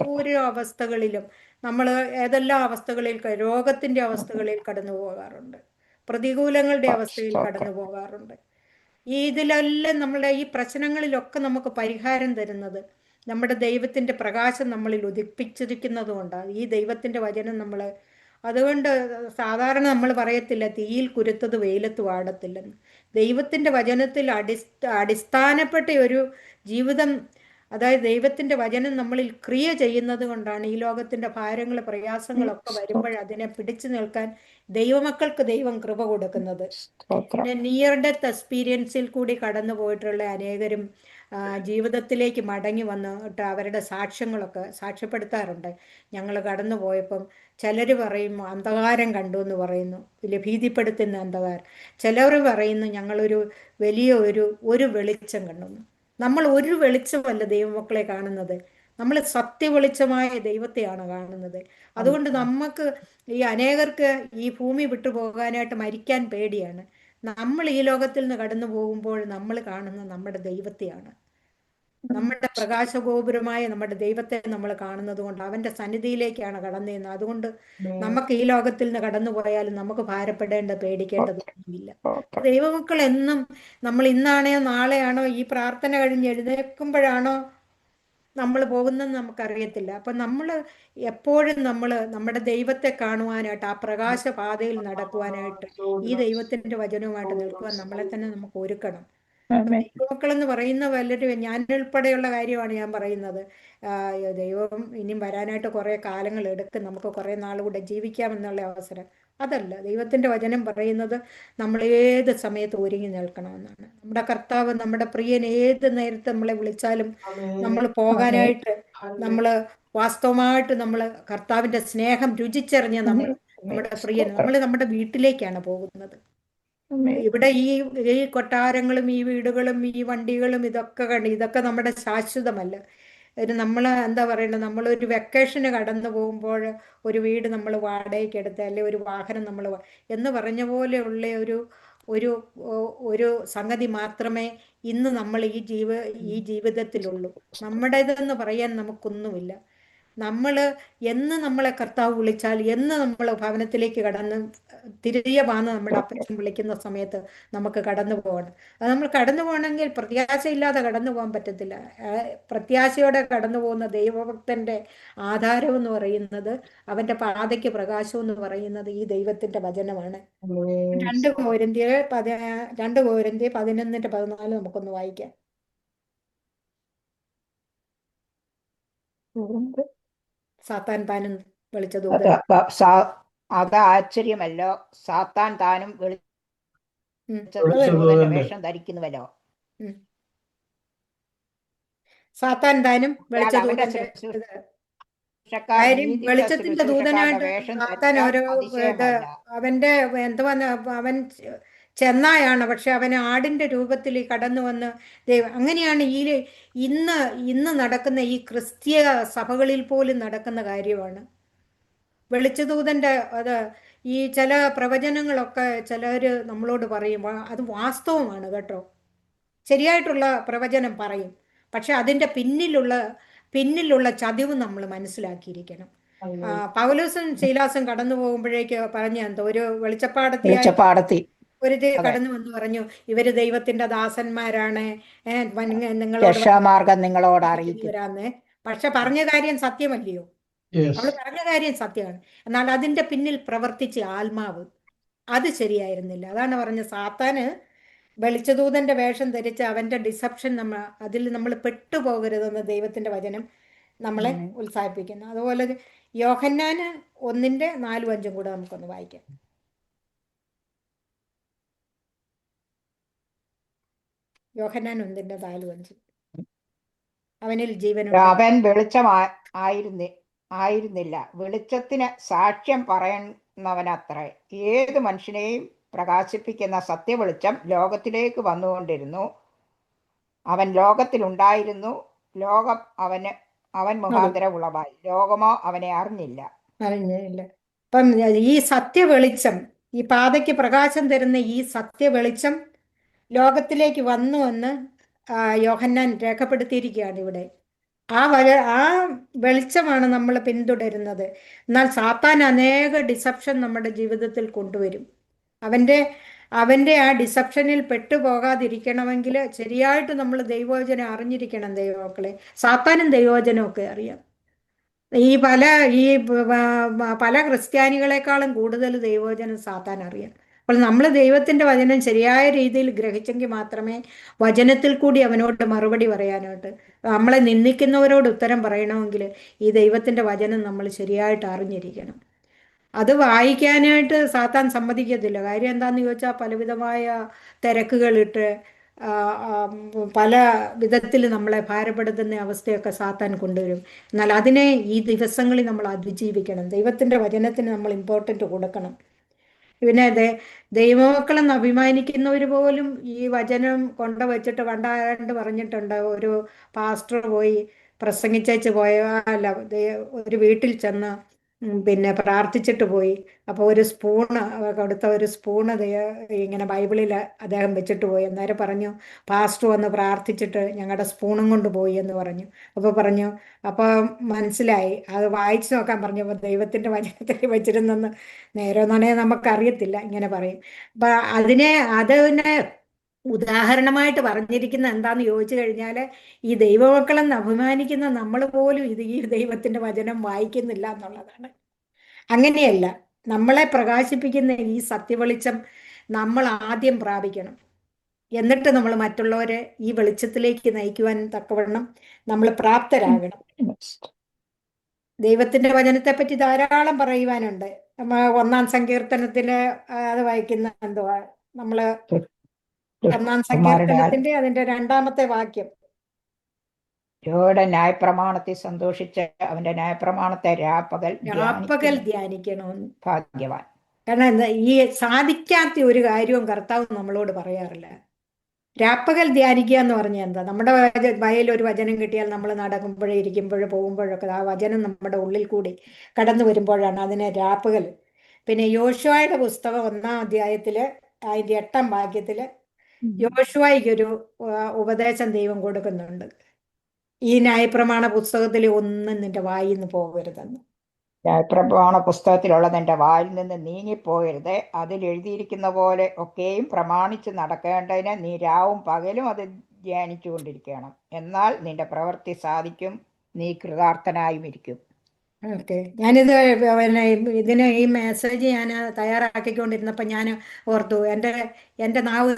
A: ഓരോ അവസ്ഥകളിലും നമ്മൾ ഏതെല്ലാം അവസ്ഥകളിൽ, രോഗത്തിന്റെ അവസ്ഥകളിൽ കടന്നു പോകാറുണ്ട്, പ്രതികൂലങ്ങളുടെ അവസ്ഥയിൽ കടന്നു പോകാറുണ്ട്. ഇതിലെല്ലാം നമ്മളുടെ ഈ പ്രശ്നങ്ങളിലൊക്കെ നമുക്ക് പരിഹാരം തരുന്നത് നമ്മുടെ ദൈവത്തിന്റെ പ്രകാശം നമ്മളിൽ ഉദിപ്പിച്ചിരിക്കുന്നത് കൊണ്ടാണ്. ഈ ദൈവത്തിന്റെ വചനം അതുകൊണ്ട് സാധാരണ നമ്മൾ പറയത്തില്ല തീയിൽ കുരുത്തത് വെയിലത്ത് വാടത്തില്ലെന്ന്. ദൈവത്തിന്റെ വചനത്തിൽ അടിസ്ഥാനപ്പെട്ട ഒരു ജീവിതം, അതായത് ദൈവത്തിന്റെ വചനം നമ്മളിൽ ക്രിയ ചെയ്യുന്നത് കൊണ്ടാണ് ഈ ലോകത്തിന്റെ ഭാരങ്ങൾ, പ്രയാസങ്ങളൊക്കെ വരുമ്പോൾ അതിനെ പിടിച്ചു നിൽക്കാൻ ദൈവമക്കൾക്ക് ദൈവം കൃപ കൊടുക്കുന്നത്. പിന്നെ നിയർ ഡെത്ത് എക്സ്പീരിയൻസിൽ കൂടി കടന്നു പോയിട്ടുള്ള അനേകരും ജീവിതത്തിലേക്ക് മടങ്ങി വന്നിട്ട് അവരുടെ സാക്ഷ്യങ്ങളൊക്കെ സാക്ഷ്യപ്പെടുത്താറുണ്ട്. ഞങ്ങൾ കടന്നു പോയപ്പം ചിലർ പറയും അന്ധകാരം കണ്ടു എന്ന് പറയുന്നു, വലിയ ഭീതിപ്പെടുത്തുന്ന അന്ധകാരം. ചിലർ പറയുന്നു ഞങ്ങളൊരു വലിയ ഒരു വെളിച്ചം കണ്ടു. നമ്മൾ ഒരു വെളിച്ചമല്ല ദൈവമക്കളെ കാണുന്നത്, നമ്മൾ സത്യവെളിച്ചമായ ദൈവത്തെയാണ് കാണുന്നത്. അതുകൊണ്ട് നമുക്ക് ഈ അനേകർക്ക് ഈ ഭൂമി വിട്ടു പോകാനായിട്ട് മരിക്കാൻ പേടിയാണ്. നമ്മൾ ഈ ലോകത്തിൽ നിന്ന് കടന്നു പോകുമ്പോൾ നമ്മൾ കാണുന്ന നമ്മുടെ ദൈവത്തെയാണ്, നമ്മുടെ പ്രകാശഗോപുരമായ നമ്മുടെ ദൈവത്തെ നമ്മൾ കാണുന്നത് കൊണ്ട് അവന്റെ സന്നിധിയിലേക്കാണ് കടന്നതെന്ന്. അതുകൊണ്ട് നമുക്ക് ഈ ലോകത്തിൽ നിന്ന് കടന്നു പോയാലും നമുക്ക് ഭാരപ്പെടേണ്ട പേടിക്കേണ്ടതൊന്നുമില്ല. ദൈവമക്കൾ എന്നും നമ്മൾ ഇന്നാണോ നാളെയാണോ ഈ പ്രാർത്ഥന കഴിഞ്ഞ് എഴുന്നേൽക്കുമ്പോഴാണോ നമ്മൾ പോകുന്നതെന്ന് നമുക്കറിയത്തില്ല. അപ്പം നമ്മൾ എപ്പോഴും നമ്മുടെ ദൈവത്തെ കാണുവാനായിട്ട്, ആ പ്രകാശപാതയിൽ നടക്കുവാനായിട്ട്, ഈ ദൈവത്തിന്റെ വചനവുമായിട്ട് നിൽക്കുവാൻ നമ്മളെ തന്നെ നമുക്ക് ഒരുക്കണം. ദൈവമക്കളെന്ന് പറയുന്ന പലരും, ഞാനുൾപ്പെടെയുള്ള കാര്യമാണ് ഞാൻ പറയുന്നത്. ദൈവം ഇനിയും വരാനായിട്ട് കുറേ കാലങ്ങൾ എടുക്കും, നമുക്ക് കുറേ നാളുകൂടെ ജീവിക്കാമെന്നുള്ള അവസരം അതല്ല. ദൈവത്തിന്റെ വചനം പറയുന്നത് നമ്മൾ ഏത് സമയത്ത് ഒരുങ്ങി നിൽക്കണമെന്നാണ്. നമ്മുടെ കർത്താവ്, നമ്മുടെ പ്രിയൻ ഏത് നേരത്തെ നമ്മളെ വിളിച്ചാലും നമ്മൾ പോകാനായിട്ട്, നമ്മൾ വാസ്തവമായിട്ട് നമ്മൾ കർത്താവിന്റെ സ്നേഹം രുചിച്ചറിഞ്ഞ നമ്മുടെ പ്രിയൻ, നമ്മൾ നമ്മുടെ വീട്ടിലേക്കാണ് പോകുന്നത്. ഇവിടെ ഈ കൊട്ടാരങ്ങളും ഈ വീടുകളും ഈ വണ്ടികളും ഇതൊക്കെ നമ്മുടെ ശാശ്വതമല്ല. നമ്മൾ എന്താ പറയുന്നത്, നമ്മളൊരു വെക്കേഷന് കടന്നു പോകുമ്പോൾ ഒരു വീട് നമ്മൾ വാടകയ്ക്ക് എടുത്ത്, അല്ലെ ഒരു വാഹനം നമ്മൾ എന്ന് പറഞ്ഞ പോലെയുള്ള ഒരു ഒരു സംഗതി മാത്രമേ ഇന്ന് നമ്മൾ ഈ ജീവിതത്തിലുള്ളൂ. നമ്മുടേതെന്ന് പറയാൻ നമുക്കൊന്നുമില്ല. നമ്മൾ എന്ന് നമ്മളെ കർത്താവ് വിളിച്ചാൽ, എന്ന് നമ്മൾ ഭവനത്തിലേക്ക് കടന്ന് തിരികെ വന്ന് നമ്മുടെ അപ്പച്ചൻ വിളിക്കുന്ന സമയത്ത് നമുക്ക് കടന്നു പോകണം. അത് നമ്മൾ കടന്നു പോകണമെങ്കിൽ പ്രത്യാശയില്ലാതെ കടന്നു പോകാൻ പറ്റത്തില്ല. പ്രത്യാശയോടെ കടന്നു പോകുന്ന ദൈവഭക്തന്റെ ആധാരം എന്ന് പറയുന്നത്, അവന്റെ പാതയ്ക്ക് പ്രകാശം എന്ന് പറയുന്നത് ഈ ദൈവത്തിന്റെ വചനമാണ്. 2 Corinthians 11:14 നമുക്കൊന്ന് വായിക്കാം. സാത്താൻ താനും വിളിച്ച ദൂതൻ.
C: അത് ആശ്ചര്യമല്ലോ, സാത്താൻ താനും ദൂതന്റെ വേഷം ധരിക്കുന്നുവല്ലോ.
A: സാത്താൻ താനും വിളിച്ച ദൂതന്റെ വെളിച്ചത്തിന്റെ ദൂതനായിട്ട് സാത്താൻ ഓരോ അവന്റെ അവൻ ചെന്നായാണ്, പക്ഷെ അവന് ആടിന്റെ രൂപത്തിൽ കടന്നു വന്ന് ദൈവം. അങ്ങനെയാണ് ഇന്ന് നടക്കുന്ന ഈ ക്രിസ്തീയ സഭകളിൽ പോലും നടക്കുന്ന കാര്യമാണ് വെളിച്ചദൂതന്റെ. ഈ ചില പ്രവചനങ്ങളൊക്കെ ചിലർ നമ്മളോട് പറയുമ്പോൾ അത് വാസ്തവമാണ് കേട്ടോ, ശരിയായിട്ടുള്ള പ്രവചനം പറയും. പക്ഷെ അതിന്റെ പിന്നിലുള്ള ചതിവ് നമ്മൾ മനസ്സിലാക്കിയിരിക്കണം. പൗലോസും ശീലാസും കടന്നു പോകുമ്പോഴേക്ക് പറഞ്ഞ എന്തോ ഒരു വെളിച്ചപ്പാടത്തി ഒരു കടന്നു വന്ന് പറഞ്ഞു, ഇവര് ദൈവത്തിന്റെ ദാസന്മാരാണ്,
C: നിങ്ങളോട് അറിയിക്കുവരാന്ന്.
A: പക്ഷെ പറഞ്ഞ കാര്യം സത്യമല്ലയോ? അവള് പറഞ്ഞ കാര്യം സത്യമാണ്, എന്നാൽ അതിന്റെ പിന്നിൽ പ്രവർത്തിച്ച ആത്മാവ് അത് ശരിയായിരുന്നില്ല. അതാണ് പറഞ്ഞ സാത്താന് വെളിച്ചദൂതന്റെ വേഷം ധരിച്ച് അവന്റെ ഡിസപ്ഷൻ അതിൽ നമ്മൾ പെട്ടുപോകരുതെന്ന് ദൈവത്തിന്റെ വചനം നമ്മളെ ഉത്സാഹിപ്പിക്കുന്നു. അതുപോലെ യോഹന്നാന് 1:4-5 കൂടെ നമുക്കൊന്ന് വായിക്കാം. യോഹന്നാൻ 1:4-5. അവനിൽ ജീവനുണ്ട്.
C: അവൻ ആയിരുന്നില്ല, വെളിച്ചത്തിന് സാക്ഷ്യം പറയുന്നവനത്രേ. ഏത് മനുഷ്യനെയും പ്രകാശിപ്പിക്കുന്ന സത്യവെളിച്ചം ലോകത്തിലേക്ക് വന്നുകൊണ്ടിരുന്നു. അവൻ ലോകത്തിലുണ്ടായിരുന്നു, ലോകം അവൻ മുഖാന്തരം ഉളവായി, ലോകമോ അവനെ അറിഞ്ഞില്ല.
A: അപ്പം ഈ സത്യവെളിച്ചം, ഈ പാതയ്ക്ക് പ്രകാശം തരുന്ന ഈ സത്യവെളിച്ചം ലോകത്തിലേക്ക് വന്നു എന്ന് യോഹന്നാൻ രേഖപ്പെടുത്തിയിരിക്കുകയാണ് ഇവിടെ. ആ വെളിച്ചമാണ് നമ്മൾ പിന്തുടരുന്നത്. എന്നാൽ സാത്താൻ അനേക ഡിസപ്ഷൻ നമ്മുടെ ജീവിതത്തിൽ കൊണ്ടുവരും. അവന്റെ ആ ഡിസപ്ഷനിൽ പെട്ടുപോകാതിരിക്കണമെങ്കിൽ ശരിയായിട്ട് നമ്മൾ ദൈവവചനം അറിഞ്ഞിരിക്കണം. ദൈവമക്കളെ, സാത്താനും ദൈവവചനമൊക്കെ അറിയാം. പല ക്രിസ്ത്യാനികളെക്കാളും കൂടുതൽ ദൈവവചനം സാത്താൻ അറിയാം. അപ്പോൾ നമ്മൾ ദൈവത്തിന്റെ വചനം ശരിയായ രീതിയിൽ ഗ്രഹിച്ചെങ്കിൽ മാത്രമേ വചനത്തിൽ കൂടി അവനോട് മറുപടി പറയാനായിട്ട്, നമ്മളെ നിന്ദിക്കുന്നവരോട് ഉത്തരം പറയണമെങ്കിൽ ഈ ദൈവത്തിന്റെ വചനം നമ്മൾ ശരിയായിട്ട് അറിഞ്ഞിരിക്കണം. അത് വായിക്കാനായിട്ട് സാത്താൻ സമ്മതിക്കത്തില്ല. കാര്യം എന്താണെന്ന് ചോദിച്ചാൽ പലവിധമായ തിരക്കുകളിട്ട് ആ, ആ, പല വിധത്തിൽ നമ്മളെ ഭാരപ്പെടുത്തുന്ന അവസ്ഥയൊക്കെ സാത്താൻ കൊണ്ടുവരും. എന്നാൽ അതിനെ ഈ ദിവസങ്ങളിൽ നമ്മൾ അതിജീവിക്കണം. ദൈവത്തിൻ്റെ വചനത്തിന് നമ്മൾ ഇമ്പോർട്ടൻ്റ് കൊടുക്കണം. പിന്നെ ദൈവമക്കളെന്ന് അഭിമാനിക്കുന്നവർ പോലും ഈ വചനം കൊണ്ടുവച്ചിട്ട് പണ്ടാണ്ട് പറഞ്ഞിട്ടുണ്ട്. ഒരു പാസ്റ്റർ പോയി പ്രസംഗിച്ചേച്ച് പോയ, അല്ല, ഒരു വീട്ടിൽ ചെന്ന് പിന്നെ പ്രാർത്ഥിച്ചിട്ട് പോയി. അപ്പോൾ ഒരു സ്പൂണ് കൊടുത്ത ഒരു സ്പൂണ് ഇങ്ങനെ ബൈബിളിൽ അദ്ദേഹം വെച്ചിട്ട് പോയി. അന്നേരം പറഞ്ഞു, പാസ്റ്റർ വന്ന് പ്രാർത്ഥിച്ചിട്ട് ഞങ്ങളുടെ സ്പൂണും കൊണ്ട് പോയി എന്ന് പറഞ്ഞു. അപ്പോൾ പറഞ്ഞു, അപ്പോൾ മനസ്സിലായി, അത് വായിച്ചു നോക്കാൻ പറഞ്ഞപ്പോൾ ദൈവത്തിൻ്റെ വചനത്തിൽ വെച്ചിരുന്നെന്ന്. നേരെയൊന്നാണേ നമുക്കറിയത്തില്ല, ഇങ്ങനെ പറയും. അപ്പം അതിനെ ഉദാഹരണമായിട്ട് പറഞ്ഞിരിക്കുന്ന എന്താന്ന് ചോദിച്ചു കഴിഞ്ഞാൽ, ഈ ദൈവമക്കളെന്ന് അഭിമാനിക്കുന്ന നമ്മൾ പോലും ഈ ദൈവത്തിൻ്റെ വചനം വായിക്കുന്നില്ല എന്നുള്ളതാണ്. അങ്ങനെയല്ല, നമ്മളെ പ്രകാശിപ്പിക്കുന്ന ഈ സത്യവെളിച്ചം നമ്മൾ ആദ്യം പ്രാപിക്കണം. എന്നിട്ട് നമ്മൾ മറ്റുള്ളവരെ ഈ വെളിച്ചത്തിലേക്ക് നയിക്കുവാൻ തക്കവണ്ണം നമ്മൾ പ്രാപ്തരാകണം. ദൈവത്തിന്റെ വചനത്തെ പറ്റി ധാരാളം പറയുവാനുണ്ട്. 1-ാം സങ്കീർത്തനത്തില് അത് വായിക്കുന്ന എന്തുവാ, നമ്മള് 1-ാം സങ്കീർത്തനത്തിന്റെ അതിന്റെ 2-ാമത്തെ വാക്യം,
C: യഹോവയുടെ ന്യായപ്രമാണത്തിൽ സന്തോഷിച്ച് അവന്റെ ന്യായപ്രമാണത്തെ രാപ്പകൽ
A: ധ്യാനിക്കണമെന്ന്.
C: ഭാഗ്യവാൻ.
A: കാരണം എന്താ, ഈ സാധിക്കാത്ത ഒരു കാര്യവും കർത്താവ് നമ്മളോട് പറയാറില്ല. രാപ്പകൽ ധ്യാനിക്കുക എന്ന് പറഞ്ഞാൽ എന്താ, നമ്മുടെ വയലിൽ ഒരു വചനം കിട്ടിയാൽ നമ്മൾ നടക്കുമ്പോഴേ ഇരിക്കുമ്പോഴേ പോകുമ്പോഴൊക്കെ ആ വചനം നമ്മുടെ ഉള്ളിൽ കൂടി കടന്നു വരുമ്പോഴാണ് അതിനെ രാപ്പകൽ. പിന്നെ യോശുവയുടെ പുസ്തകം 1-ാം അധ്യായത്തില് അതിന്റെ 8-ാം വാക്യത്തില് യോശുവയ്ക്കൊരു ഉപദേശം ദൈവം കൊടുക്കുന്നുണ്ട്. ഈ ന്യായപ്രമാണ പുസ്തകത്തിൽ ഒന്നും നിന്റെ വായിൽ നിന്ന് പോകരുതെന്ന്.
C: ന്യായപ്രമാണ പുസ്തകത്തിലുള്ളത് എന്റെ വായിൽ നിന്ന് നീങ്ങിപ്പോകരുത്. അതിൽ എഴുതിയിരിക്കുന്ന പോലെ ഒക്കെയും പ്രമാണിച്ച് നടക്കേണ്ടതിന് നീ രാവും പകലും അത് ധ്യാനിച്ചുകൊണ്ടിരിക്കണം. എന്നാൽ നിന്റെ പ്രവൃത്തി സാധിക്കും, നീ കൃതാർത്ഥനായും ഇരിക്കും.
A: ഓക്കെ, ഞാനിത് പിന്നെ ഈ മെസ്സേജ് ഞാൻ തയ്യാറാക്കിക്കൊണ്ടിരുന്നപ്പോൾ ഞാൻ ഓർത്തു, എൻ്റെ നാവ്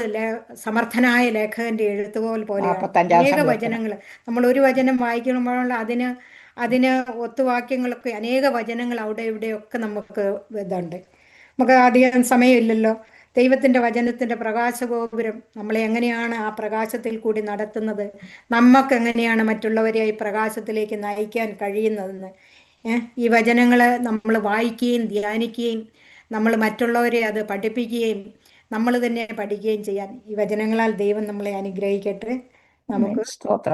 A: സമർത്ഥനായ ലേഖകന്റെ എഴുത്തുപോൽ പോലെയാണ്.
C: 45-ാം
A: അനേക
C: സങ്കീർത്തനം.
A: വചനങ്ങൾ, നമ്മൾ ഒരു വചനം വായിക്കുമ്പോൾ അതിന് ഒത്തുവാക്യങ്ങളൊക്കെ അനേക വചനങ്ങൾ അവിടെ ഇവിടെയൊക്കെ നമുക്ക് ഇതുണ്ട്. നമുക്ക് അധികം സമയമില്ലല്ലോ. ദൈവത്തിൻ്റെ വചനത്തിൻ്റെ പ്രകാശഗോപുരം നമ്മളെ എങ്ങനെയാണ് ആ പ്രകാശത്തിൽ കൂടി നടത്തുന്നത്, നമുക്ക് എങ്ങനെയാണ് മറ്റുള്ളവരെ ഈ പ്രകാശത്തിലേക്ക് നയിക്കാൻ കഴിയുന്നതെന്ന് ഈ വചനങ്ങൾ നമ്മൾ വായിക്കുകയും ധ്യാനിക്കുകയും നമ്മൾ മറ്റുള്ളവരെ അത് പഠിപ്പിക്കുകയും നമ്മൾ തന്നെ പഠിക്കുകയും ചെയ്യാൻ ഈ വചനങ്ങളാൽ ദൈവം നമ്മളെ അനുഗ്രഹിക്കട്ടെ. നമുക്ക്
C: സ്തോത്രം.